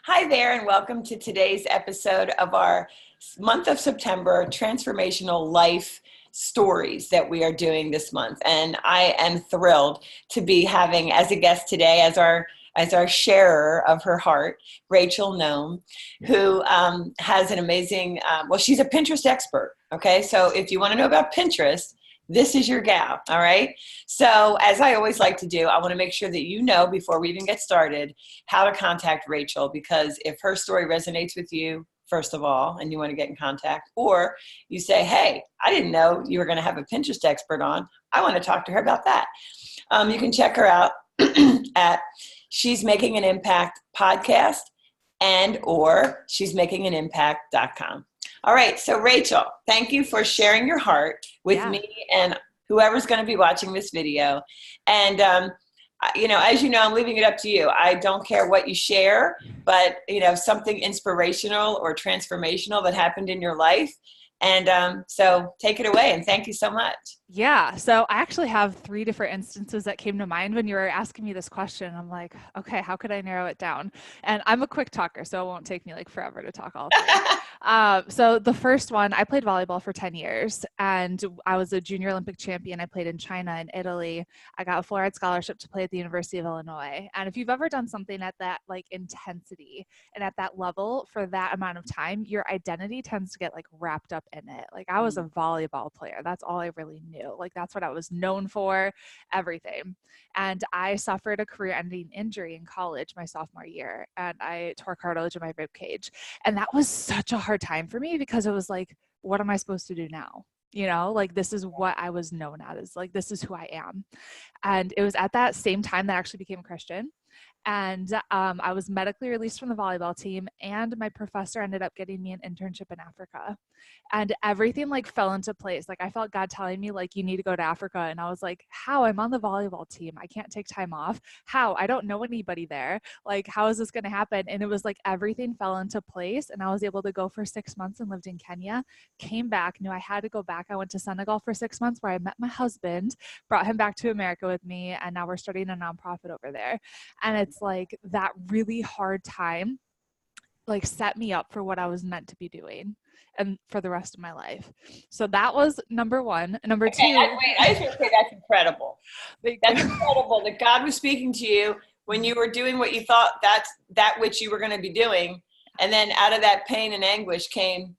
Hi there, and welcome to today's episode of our month of September transformational life stories that we are doing this month. And I am thrilled to be having as a guest today, as our sharer of her heart, Rachel NGOM, who has an amazing, she's a Pinterest expert. Okay, so if you want to know about Pinterest, this is your gal, all right? So as I always like to do, I want to make sure that you know before we even get started how to contact Rachel, because if her story resonates with you, first of all, and you want to get in contact, or you say, hey, I didn't know you were going to have a Pinterest expert on. I want to talk to her about that. You can check her out at She's Making an Impact podcast and or she's making an impact.com. All right. So Rachel, thank you for sharing your heart with me and whoever's going to be watching this video. And, as you know, I'm leaving it up to you. I don't care what you share, but, something inspirational or transformational that happened in your life. And so take it away. And thank you so much. Yeah. So I actually have 3 different instances that came to mind when you were asking me this question. I'm like, okay, how could I narrow it down? And I'm a quick talker, so it won't take me like forever to talk all 3. So the first one, I played volleyball for 10 years and I was a junior Olympic champion. I played in China and Italy. I got a full-ride scholarship to play at the University of Illinois. And if you've ever done something at that like intensity and at that level for that amount of time, your identity tends to get like wrapped up in it. Like I was a volleyball player. That's all I really knew. Like that's what I was known for, everything. And I suffered a career-ending injury in college my sophomore year, and I tore cartilage in my rib cage. And that was such a hard time for me because it was like, what am I supposed to do now? Like this is what I was known as, like this is who I am. And it was at that same time that I actually became a Christian. And I was medically released from the volleyball team, and my professor ended up getting me an internship in Africa. And everything like fell into place. Like I felt God telling me like, you need to go to Africa. And I was like, how? I'm on the volleyball team. I can't take time off. How? I don't know anybody there. Like, how is this going to happen? And it was like everything fell into place. And I was able to go for 6 months and lived in Kenya, came back, knew I had to go back. I went to Senegal for 6 months where I met my husband, brought him back to America with me. And now we're starting a nonprofit over there. And it's like that really hard time like set me up for what I was meant to be doing and for the rest of my life. So that was number 1. Number 2. I just want to say that's incredible. That's incredible that God was speaking to you when you were doing what you thought that which you were going to be doing. And then out of that pain and anguish came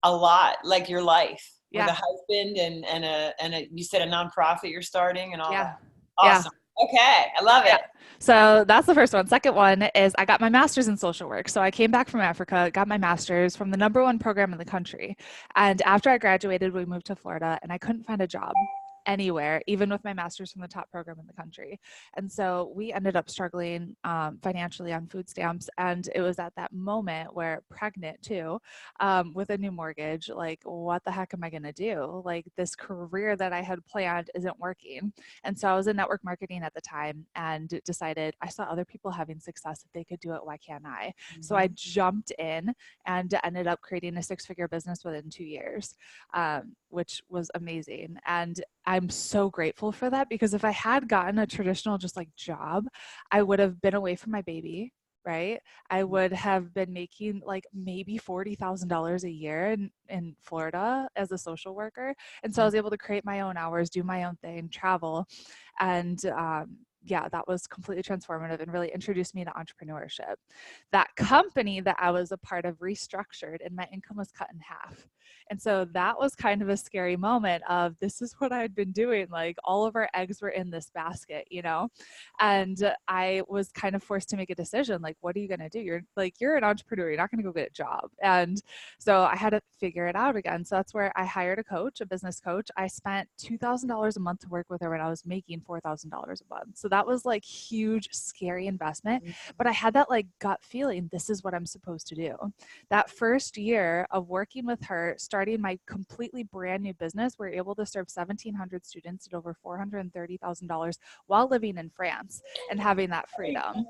a lot, like your life with a husband and you said a nonprofit you're starting and all that. Awesome. Okay. I love it. So that's the first one. Second one is I got my master's in social work. So I came back from Africa, got my master's from the #1 program in the country. And after I graduated, we moved to Florida and I couldn't find a job anywhere, even with my master's from the top program in the country. And so we ended up struggling financially on food stamps. And it was at that moment where pregnant too, with a new mortgage, like, what the heck am I going to do? Like this career that I had planned isn't working. And so I was in network marketing at the time and decided I saw other people having success. If they could do it, why can't I? Mm-hmm. So I jumped in and ended up creating a 6-figure business within 2 years, which was amazing. And I'm so grateful for that, because if I had gotten a traditional just like job, I would have been away from my baby, right? I would have been making like maybe $40,000 a year in Florida as a social worker. And so I was able to create my own hours, do my own thing, travel. And that was completely transformative and really introduced me to entrepreneurship. That company that I was a part of restructured and my income was cut in half. And so that was kind of a scary moment of, this is what I'd been doing. Like all of our eggs were in this basket, and I was kind of forced to make a decision. Like, what are you going to do? You're an entrepreneur. You're not going to go get a job. And so I had to figure it out again. So that's where I hired a coach, a business coach. I spent $2,000 a month to work with her when I was making $4,000 a month. So that was like huge, scary investment. But I had that like gut feeling, this is what I'm supposed to do. That first year of working with her, starting my completely brand new business, we're able to serve 1,700 students at over $430,000 while living in France and having that freedom.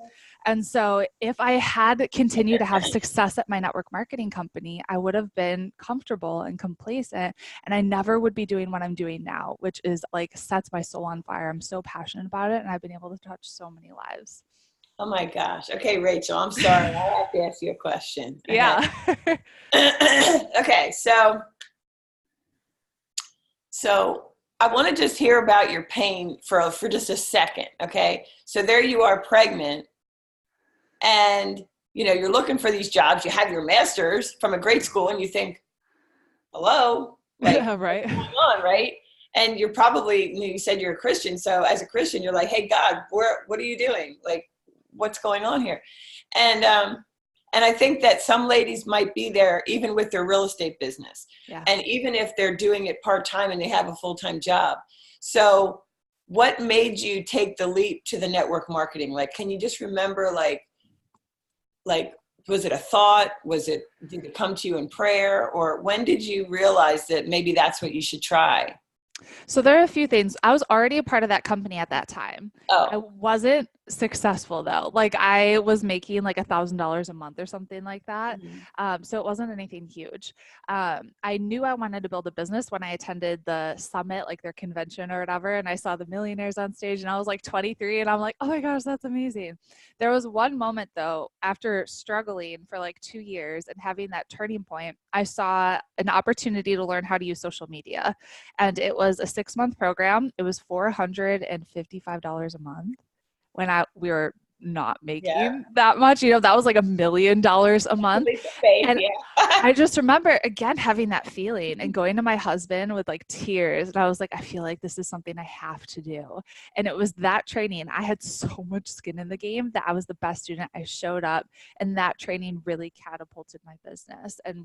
And so if I had continued to have success at my network marketing company, I would have been comfortable and complacent, and I never would be doing what I'm doing now, which is like sets my soul on fire. I'm so passionate about it, and I've been able to touch so many lives. Oh my gosh. Okay, Rachel, I'm sorry. I have to ask you a question. Okay. Yeah. Okay, so I want to just hear about your pain for just a second. Okay. So there you are, pregnant, and you're looking for these jobs. You have your master's from a great school, and you think, hello, like what's Right. going on, right? And you're probably, you said you're a Christian, so as a Christian you're like, hey God, what are you doing, like what's going on here? And I think that some ladies might be there even with their real estate business, Yeah. and even if they're doing it part-time and they have a full-time job. So what made you take the leap to the network marketing? Like, can you just remember, like was it a thought? Did it come to you in prayer? Or when did you realize that maybe that's what you should try? So there are a few things. I was already a part of that company at that time. I Oh, wasn't successful though. Like I was making like $1,000 a month or something like that. mhm. So it wasn't anything huge. I knew I wanted to build a business when I attended the summit, like their convention or whatever, and I saw the millionaires on stage, and I was like 23, and I'm like, oh my gosh, that's amazing. There was one moment though, after struggling for like 2 years and having that turning point, I saw an opportunity to learn how to use social media. And it was a 6-month program. It was $455 a month when we were not Yeah. making that much. That was like $1 million a month. Leap of faith, And yeah. I just remember again having that feeling and going to my husband with like tears. And I was like, I feel like this is something I have to do. And it was that training. I had so much skin in the game that I was the best student. I showed up, and that training really catapulted my business. And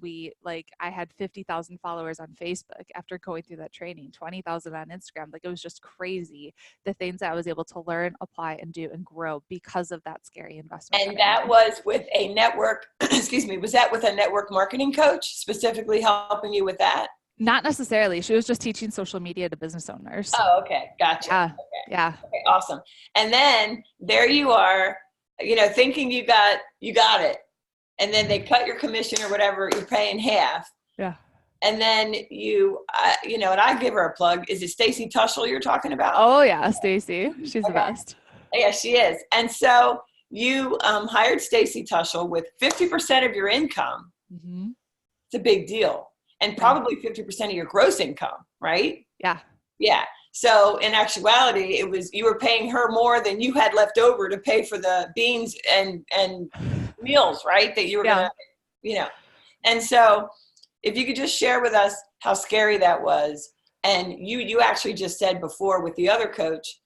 I had 50,000 followers on Facebook after going through that training, 20,000 on Instagram. Like it was just crazy the things I was able to learn, apply, and do and grow because of that scary investment that And I that made. was with a network, excuse me, was that with a network marketing coach specifically helping you with that? Not necessarily. She was just teaching social media to business owners. Oh, okay. Gotcha. Yeah. Okay. Yeah. Okay. Awesome. And then there you are, thinking you got it. And then they cut your commission or whatever, you pay in half. Yeah. And then and I give her a plug. Is it Stacy Tushel you're talking about? Oh yeah, Stacy. She's the Okay. best. Yeah, she is. And so you hired Stacy Tushel with 50% of your income. Hmm. It's a big deal. And Yeah. probably 50% of your gross income, right? Yeah. Yeah. So in actuality, you were paying her more than you had left over to pay for the beans and meals, right? That you were Yeah. gonna, you know. And so if you could just share with us how scary that was. And you actually just said before with the other coach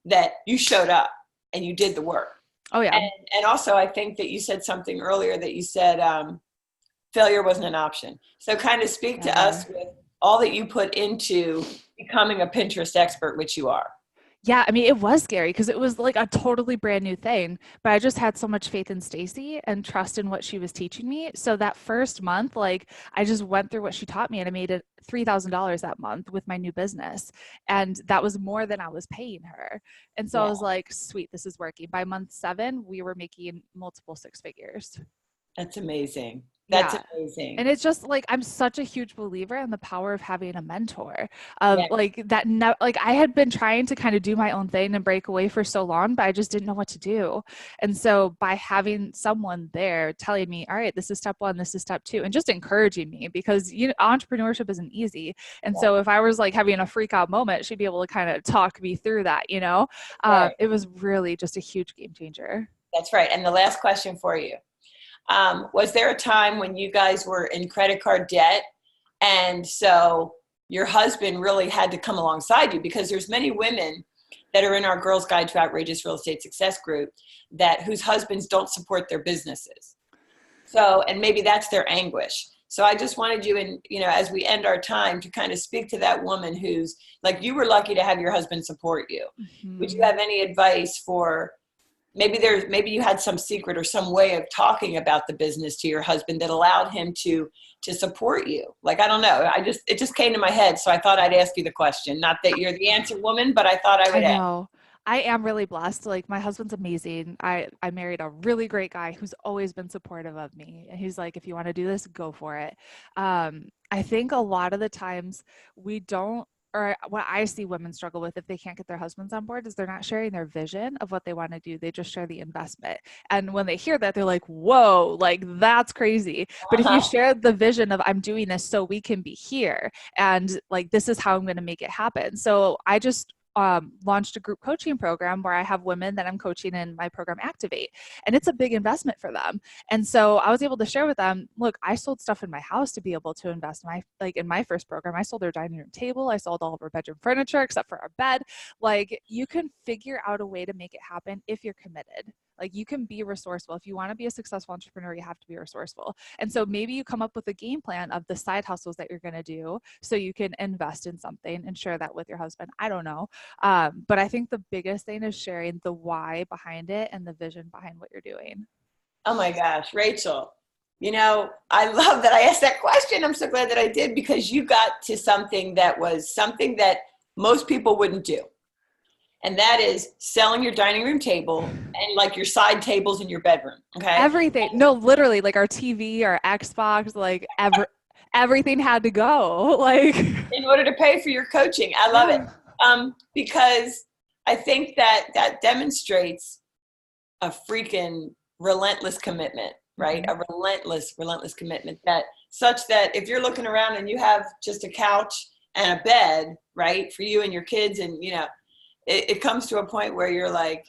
that you showed up and you did the work. Oh yeah. And also I think that you said something earlier that you said failure wasn't an option. So kind of speak to Never. us with all that you put into becoming a Pinterest expert, which you are. Yeah, I mean, it was scary because it was like a totally brand new thing, but I just had so much faith in Stacy and trust in what she was teaching me. So that first month, like I just went through what she taught me, and I made it $3,000 that month with my new business. And that was more than I was paying her. And so I Yeah, was like, sweet, this is working. By month 7, we were making multiple 6 figures. that's amazing. That's Yeah. amazing. And it's just like I'm such a huge believer in the power of having a mentor. Yeah, Like that like I had been trying to kind of do my own thing and break away for so long, but I just didn't know what to do. And so by having someone there telling me, all right, this is step 1, this is step 2, and just encouraging me, because entrepreneurship isn't easy. And yeah, so if I was like having a freak out moment, she'd be able to kind of talk me through that. right. It was really just a huge game changer. That's right. And the last question for you. Was there a time when you guys were in credit card debt, and so your husband really had to come alongside you? Because there's many women that are in our Girls Guide to Outrageous Real Estate Success group whose husbands don't support their businesses. So, and maybe that's their anguish. So I just wanted you, and as we end our time, to kind of speak to that woman who's like, you were lucky to have your husband support you. Would you Mhm. have any advice for maybe you had some secret or some way of talking about the business to your husband that allowed him to support you? Like, I don't know. It just came to my head. So I thought I'd ask you the question. Not that you're the answer woman, but I thought I I would ask. know. I am really blessed. Like my husband's amazing. I married a really great guy who's always been supportive of me. And he's like, if you want to do this, go for it. I think a lot of the times we don't or what I see women struggle with if they can't get their husbands on board is they're not sharing their vision of what they want to do. They just share the investment. And when they hear that, they're like, whoa, like that's crazy. But if you Uh-huh. share the vision of I'm doing this so we can be here and like this is how I'm going to make it happen. So I just launched a group coaching program where I have women that I'm coaching in my program Activate. And it's a big investment for them. And so I was able to share with them, look, I sold stuff in my house to be able to invest in my first program. I sold their dining room table. I sold all of our bedroom furniture except for our bed. Like you can figure out a way to make it happen if you're committed. Like you can be resourceful. If you want to be a successful entrepreneur, you have to be resourceful. And so maybe you come up with a game plan of the side hustles that you're going to do so you can invest in something and share that with your husband. I don't know. But I think the biggest thing is sharing the why behind it and the vision behind what you're doing. Oh my gosh, Rachel, I love that I asked that question. I'm so glad that I did, because you got to something that was something that most people wouldn't do. And that is selling your dining room table and like your side tables in your bedroom. Okay. Everything. No, literally, like our TV, our Xbox, like everything had to go. Like, In order to pay for your coaching. I love it. yeah. Because I think that that demonstrates a freaking relentless commitment, right? Mm-hmm. A relentless commitment, that such that if you're looking around and you have just a couch and a bed, right, for you and your kids, and it comes to a point where you're like,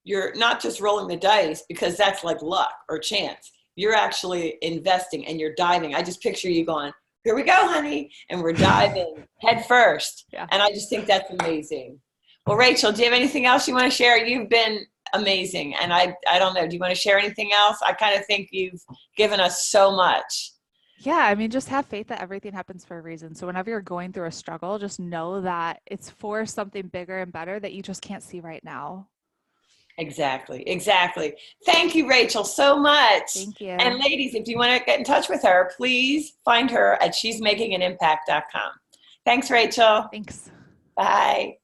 you're not just rolling the dice because that's like luck or chance. You're actually investing and you're diving. I just picture you going, here we go, honey. And we're diving head first. Yeah. And I just think that's amazing. Well, Rachel, do you have anything else you want to share? You've been amazing. And I don't know, do you want to share anything else? I kind of think you've given us so much. Yeah, I mean, just have faith that everything happens for a reason. So whenever you're going through a struggle, just know that it's for something bigger and better that you just can't see right now. Exactly. Thank you, Rachel, so much. Thank And you. ladies, if you want to get in touch with her, please find her at shesmakinganimpact.com. Thanks, Rachel. Thanks. Bye.